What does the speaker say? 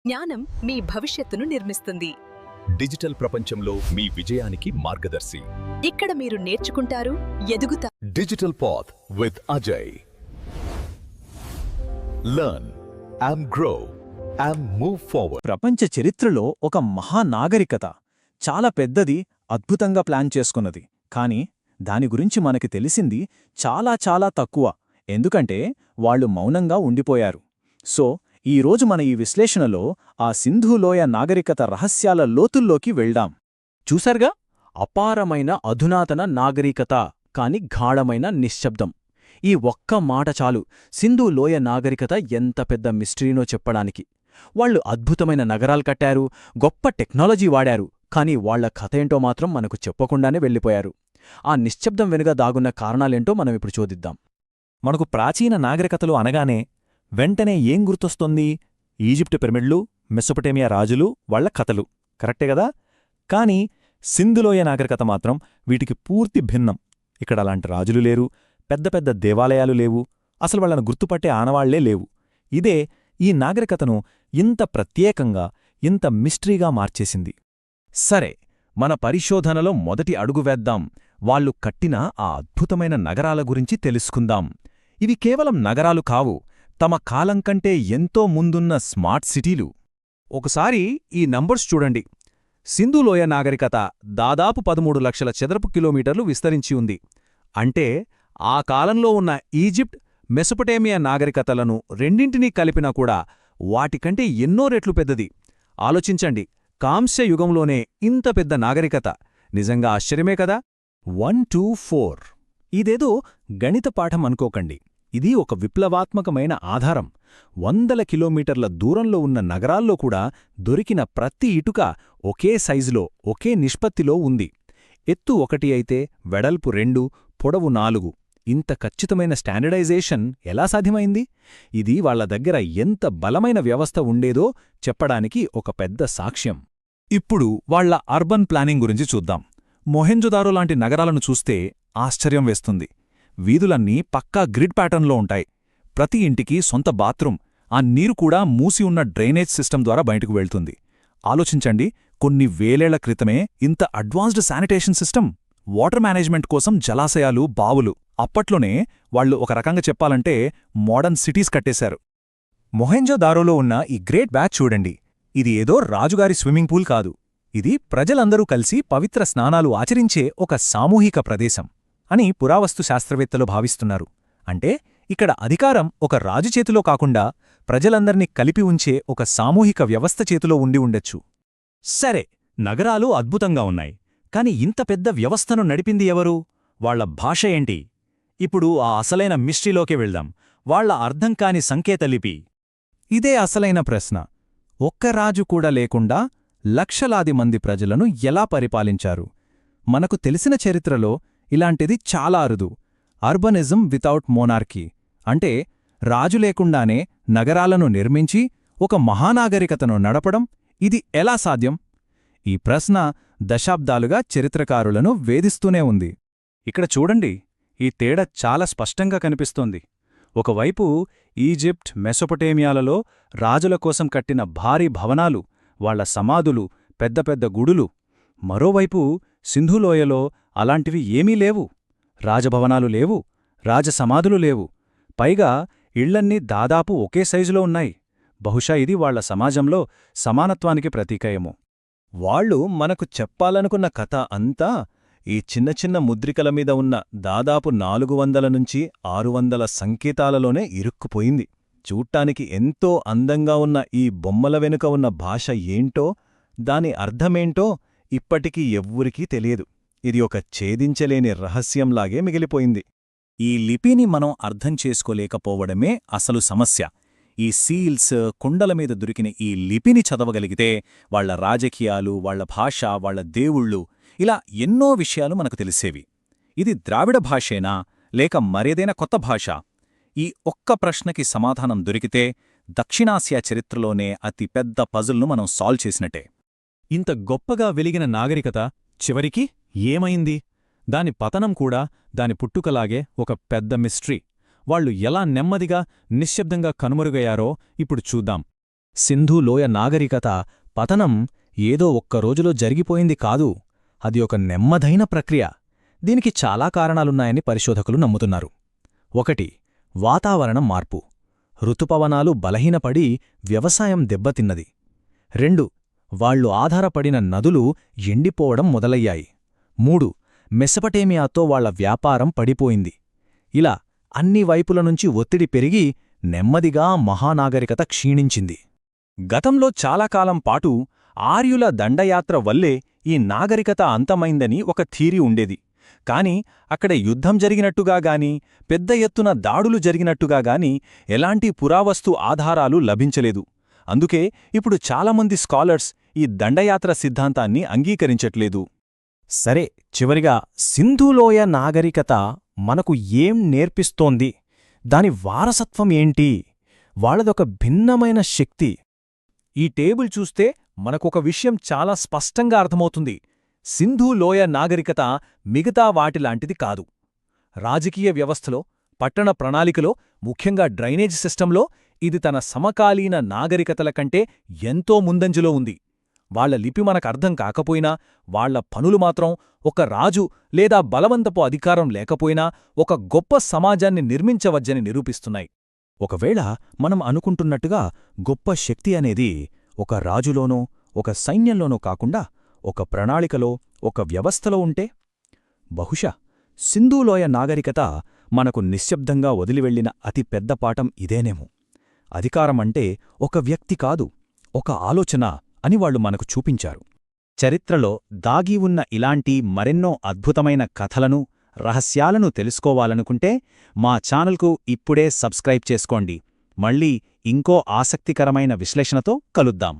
జ్ఞానం మీ భవిష్యత్తును నిర్మిస్తుంది. డిజిటల్ ప్రపంచంలో మీ విజయానికి మార్గదర్శి. ఇక్కడ మీరు నేర్చుకుంటారు, ఎదుగుతారు. Digital path with Ajay. Learn and grow and move forward. ప్రపంచ చరిత్రలో ఒక మహానాగరికత చాలా పెద్దది, అద్భుతంగా ప్లాన్ చేసుకున్నది. కాని దాని గురించి మనకి తెలిసింది చాలా చాలా తక్కువ. ఎందుకంటే వాళ్ళు మౌనంగా ఉండిపోయారు. సో ఈరోజు మన ఈ విశ్లేషణలో ఆ సింధులోయ నాగరికత రహస్యాల లోతుల్లోకి వెళ్దాం. చూశారుగా, అపారమైన అధునాతన నాగరికత, కాని గాఢమైన నిశ్శబ్దం. ఈ ఒక్క మాట చాలు సింధులోయ నాగరికత ఎంత పెద్ద మిస్టరీనో చెప్పడానికి. వాళ్లు అద్భుతమైన నగరాలు కట్టారు, గొప్ప టెక్నాలజీ వాడారు, కాని వాళ్ల కథేంటో మాత్రం మనకు చెప్పకుండానే వెళ్ళిపోయారు. ఆ నిశ్శబ్దం వెనుక దాగున్న కారణాలేంటో మనమిప్పుడు చూదిద్దాం. మనకు ప్రాచీన నాగరికతలు అనగానే వెంటనే ఏం గుర్తొస్తోంది? ఈజిప్టు పిరమిడ్లు, మెసొపటేమియా రాజులు, వాళ్ల కథలు. కరెక్టే గదా? కాని సింధులోయ నాగరికత మాత్రం వీటికి పూర్తి భిన్నం. ఇక్కడ అలాంటి రాజులు లేరు, పెద్ద పెద్ద దేవాలయాలు లేవు, అసలు వాళ్లను గుర్తుపట్టే ఆనవాళ్లే లేవు. ఇదే ఈ నాగరికతను ఇంత ప్రత్యేకంగా, ఇంత మిస్టరీగా మార్చేసింది. సరే, మన పరిశోధనలో మొదటి అడుగు వేద్దాం. వాళ్లు కట్టిన ఆ అద్భుతమైన నగరాల గురించి తెలుసుకుందాం. ఇవి కేవలం నగరాలు కావు, తమ కాలం కంటే ఎంతో ముందున్న స్మార్ట్ సిటీలు. ఒకసారి ఈ నంబర్స్ చూడండి. సింధులోయ నాగరికత దాదాపు 13 లక్షల చదరపు కిలోమీటర్లు విస్తరించి ఉంది. అంటే ఆ కాలంలో ఉన్న ఈజిప్ట్, మెసొపటేమియా నాగరికతలను రెండింటినీ కలిపినా కూడా వాటికంటే ఎన్నో రెట్లు పెద్దది. ఆలోచించండి, కాంస్య యుగంలోనే ఇంత పెద్ద నాగరికత. నిజంగా ఆశ్చర్యమే కదా. 1 2 4 ఇదేదో గణిత పాఠం అనుకోకండి. ఇది ఒక విప్లవాత్మకమైన ఆధారం. 100 కిలోమీటర్ల దూరంలో ఉన్న నగరాల్లో కూడా దొరికిన ప్రతి ఇటుక ఒకే సైజులో, ఒకే నిష్పత్తిలో ఉంది. ఎత్తు 1 అయితే వెడల్పు 2, పొడవు 4. ఇంత ఖచ్చితమైన స్టాండర్డైజేషన్ ఎలా సాధ్యమైంది? ఇది వాళ్ల దగ్గర ఎంత బలమైన వ్యవస్థ ఉండేదో చెప్పడానికి ఒక పెద్ద సాక్ష్యం. ఇప్పుడు వాళ్ల అర్బన్ ప్లానింగ్ గురించి చూద్దాం. మొహెంజొదారో లాంటి నగరాలను చూస్తే ఆశ్చర్యం వేస్తుంది. వీధులన్నీ పక్కా గ్రిడ్ ప్యాటర్న్లో ఉంటాయి. ప్రతి ఇంటికి సొంత బాత్రూం, ఆ నీరు కూడా మూసి ఉన్న డ్రైనేజ్ సిస్టమ్ ద్వారా బయటకు వెళ్తుంది. ఆలోచించండి, కొన్ని వేలేళ్ల క్రితమే ఇంత advanced sanitation system, water management కోసం జలాశయాలు, బావులు. అప్పట్లోనే వాళ్లు ఒక రకంగా చెప్పాలంటే మోడర్న్ సిటీస్ కట్టేశారు. మొహెంజొదారోలో ఉన్న ఈ గ్రేట్ బ్యాచ్ చూడండి. ఇది ఏదో రాజుగారి స్విమ్మింగ్ పూల్ కాదు. ఇది ప్రజలందరూ కలిసి పవిత్ర స్నానాలు ఆచరించే ఒక సామూహిక ప్రదేశం అని పురావస్తు శాస్త్రవేత్తలు భావిస్తున్నారు. అంటే ఇక్కడ అధికారం ఒక రాజు చేతిలో కాకుండా ప్రజలందర్నీ కలిపి ఉంచే ఒక సామూహిక వ్యవస్థ చేతిలో ఉండి ఉండొచ్చు. సరే, నగరాలు అద్భుతంగా ఉన్నాయి. కాని ఇంత పెద్ద వ్యవస్థను నడిపింది ఎవరు? వాళ్ల భాష ఏంటి? ఇప్పుడు ఆ అసలైన మిస్టరీలోకే వెళ్దాం. వాళ్ల అర్థంకాని సంకేతలిపి. ఇదే అసలైన ప్రశ్న. ఒక్క రాజు కూడా లేకుండా లక్షలాది మంది ప్రజలను ఎలా పరిపాలించారు? మనకు తెలిసిన చరిత్రలో ఇలాంటిది చాలా అరుదు. అర్బనిజం వితౌట్ మోనార్కీ, అంటే రాజు లేకుండానే నగరాలను నిర్మించి ఒక మహానాగరికతను నడపడం. ఇది ఎలా సాధ్యం? ఈ ప్రశ్న దశాబ్దాలుగా చరిత్రకారులను వేధిస్తూనే ఉంది. ఇక్కడ చూడండి, ఈ తేడా చాలా స్పష్టంగా కనిపిస్తోంది. ఒకవైపు ఈజిప్ట్, మెసొపటేమియాలలో రాజుల కోసం కట్టిన భారీ భవనాలు, వాళ్ల సమాధులు, పెద్ద పెద్ద గుడులు. మరోవైపు సింధులోయలో అలాంటివి ఏమీ లేవు. రాజభవనాలు లేవు, రాజసమాధులు లేవు. పైగా ఇళ్లన్నీ దాదాపు ఒకే సైజులో ఉన్నాయి. బహుశా ఇది వాళ్ల సమాజంలో సమానత్వానికి ప్రతీకయేమో. వాళ్లు మనకు చెప్పాలనుకున్న కథ అంతా ఈ చిన్న చిన్న ముద్రికల మీద ఉన్న దాదాపు 400 నుంచి 600 సంకేతాలలోనే ఇరుక్కుపోయింది. చూట్టానికి ఎంతో అందంగా ఉన్న ఈ బొమ్మల వెనుక ఉన్న భాష ఏంటో, దాని అర్థమేంటో ఇప్పటికీ ఎవ్వరికీ తెలియదు. ఇది ఒక ఛేదించలేని రహస్యంలాగే మిగిలిపోయింది. ఈ లిపిని మనం అర్థం చేసుకోలేకపోవడమే అసలు సమస్య. ఈ సీల్స్, కుండల మీద దొరికిన ఈ లిపిని చదవగలిగితే వాళ్ల రాజకీయాలు, వాళ్ల భాష, వాళ్ల దేవుళ్ళు, ఇలా ఎన్నో విషయాలు మనకు తెలిసేవి. ఇది ద్రావిడ భాషేనా లేక మరేదైనా కొత్త భాష? ఈ ఒక్క ప్రశ్నకి సమాధానం దొరికితే దక్షిణాసియా చరిత్రలోనే అతి పెద్ద పజల్ను మనం సాల్వ్ చేసినట్టే. ఇంత గొప్పగా వెలిగిన నాగరికత చివరికి ఏమైంది? దాని పతనం కూడా దాని పుట్టుకలాగే ఒక పెద్ద మిస్టరీ. వాళ్లు ఎలా నెమ్మదిగా, నిశ్శబ్దంగా కనుమరుగయ్యారో ఇప్పుడు చూద్దాం. సింధు లోయ నాగరికత పతనం ఏదో ఒక్క రోజులో జరిగిపోయింది కాదు, అది ఒక నెమ్మదైన ప్రక్రియ. దీనికి చాలా కారణాలున్నాయని పరిశోధకులు నమ్ముతున్నారు. 1. వాతావరణం మార్పు. ఋతుపవనాలు బలహీనపడి వ్యవసాయం దెబ్బతిన్నది. 2. వాళ్లు ఆధారపడిన నదులు ఎండిపోవడం మొదలయ్యాయి. 3. మెసపటేమియాతో వాళ్ల వ్యాపారం పడిపోయింది. ఇలా అన్ని వైపుల నుంచి ఒత్తిడి పెరిగి నెమ్మదిగా మహానాగరికత క్షీణించింది. గతంలో చాలా కాలం పాటు ఆర్యుల దండయాత్ర వల్లే ఈ నాగరికత అంతమైందని ఒక థీరీ ఉండేది. కాని అక్కడ యుద్ధం జరిగినట్టుగా గాని, పెద్ద ఎత్తున దాడులు జరిగినట్టుగా గాని ఎలాంటి పురావస్తు ఆధారాలు లభించలేదు. అందుకే ఇప్పుడు చాలామంది స్కాలర్స్ ఈ దండయాత్ర సిద్ధాంతాన్ని అంగీకరించట్లేదు. సరే, చివరిగా సింధులోయ నాగరికత మనకు ఏం నేర్పిస్తోంది? దాని వారసత్వం ఏంటి? వాళ్ళదొక భిన్నమైన శక్తి. ఈ టేబుల్ చూస్తే మనకొక విషయం చాలా స్పష్టంగా అర్థమవుతుంది. సింధు లోయ నాగరికత మిగతా వాటిలాంటిది కాదు. రాజకీయ వ్యవస్థలో, పట్టణ ప్రణాళికలో, ముఖ్యంగా డ్రైనేజ్ సిస్టంలో ఇది తన సమకాలీన నాగరికతల కంటే ఎంతో ముందంజలో ఉంది. వాళ్ల లిపి మనకర్థం కాకపోయినా, వాళ్ల పనులు మాత్రం ఒక రాజు లేదా బలవంతపు అధికారం లేకపోయినా ఒక గొప్ప సమాజాన్ని నిర్మించవచ్చని నిరూపిస్తున్నాయి. ఒకవేళ మనం అనుకుంటున్నట్టుగా గొప్ప శక్తి అనేది ఒక రాజులోనో, ఒక సైన్యంలోనో కాకుండా ఒక ప్రణాళికలో, ఒక వ్యవస్థలో ఉంటే, బహుశా సింధులోయ నాగరికత మనకు నిశ్శబ్దంగా వదిలివెళ్లిన అతి పెద్ద పాఠం ఇదేనేమో. అధికారమంటే ఒక వ్యక్తి కాదు, ఒక ఆలోచన అని వాళ్లు మనకు చూపించారు. చరిత్రలో దాగి ఉన్న ఇలాంటి మరెన్నో అద్భుతమైన కథలను, రహస్యాలను తెలుసుకోవాలనుకుంటే మా ఛానల్కు ఇప్పుడే సబ్స్క్రైబ్ చేసుకోండి. మళ్ళీ ఇంకో ఆసక్తికరమైన విశ్లేషణతో కలుద్దాం.